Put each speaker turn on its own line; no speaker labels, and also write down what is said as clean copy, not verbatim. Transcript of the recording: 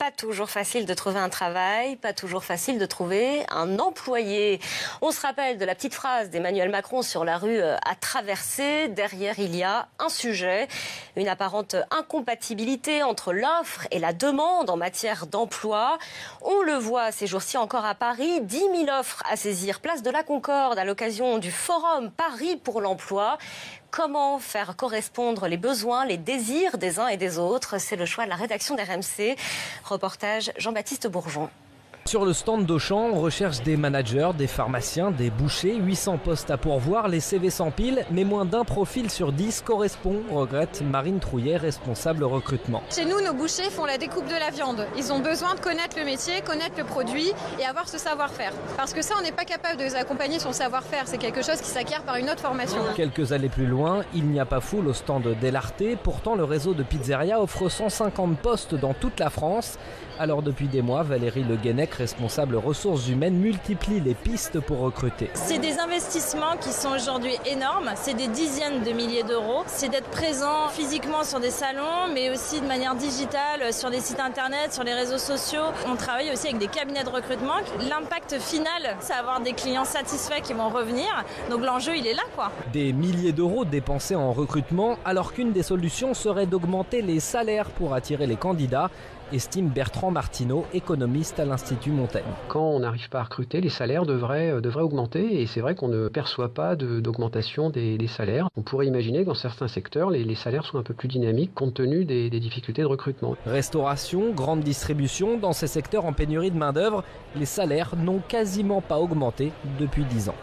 Pas toujours facile de trouver un travail, pas toujours facile de trouver un employé. On se rappelle de la petite phrase d'Emmanuel Macron sur la rue à traverser. Derrière, il y a un sujet, une apparente incompatibilité entre l'offre et la demande en matière d'emploi. On le voit ces jours-ci encore à Paris, 10 000 offres à saisir, place de la Concorde à l'occasion du forum Paris pour l'emploi. Comment faire correspondre les besoins, les désirs des uns et des autres? C'est le choix de la rédaction d'RMC. Reportage Jean-Baptiste Bourgeon.
Sur le stand d'Auchan, on recherche des managers, des pharmaciens, des bouchers, 800 postes à pourvoir, les CV s'empilent, mais moins d'un profil sur 10 correspond, regrette Marine Trouillet, responsable recrutement.
Chez nous, nos bouchers font la découpe de la viande. Ils ont besoin de connaître le métier, connaître le produit et avoir ce savoir-faire. Parce que ça, on n'est pas capable de les accompagner sur le savoir-faire. C'est quelque chose qui s'acquiert par une autre formation.
Quelques allées plus loin, il n'y a pas foule au stand d'Elarté. Pourtant, le réseau de pizzeria offre 150 postes dans toute la France. Alors depuis des mois, Valérie Le Guenec, responsable ressources humaines, multiplie les pistes pour recruter.
C'est des investissements qui sont aujourd'hui énormes, c'est des dizaines de milliers d'euros. C'est d'être présent physiquement sur des salons, mais aussi de manière digitale sur des sites internet, sur les réseaux sociaux. On travaille aussi avec des cabinets de recrutement. L'impact final, c'est avoir des clients satisfaits qui vont revenir. Donc l'enjeu, il est là, quoi.
Des milliers d'euros dépensés en recrutement, alors qu'une des solutions serait d'augmenter les salaires pour attirer les candidats, estime Bertrand Martineau, économiste à l'Institut Montaigne.
Quand on n'arrive pas à recruter, les salaires devraient augmenter et c'est vrai qu'on ne perçoit pas d'augmentation des salaires. On pourrait imaginer que dans certains secteurs, les salaires soient un peu plus dynamiques compte tenu des difficultés de recrutement.
Restauration, grande distribution, dans ces secteurs en pénurie de main-d'œuvre, les salaires n'ont quasiment pas augmenté depuis 10 ans.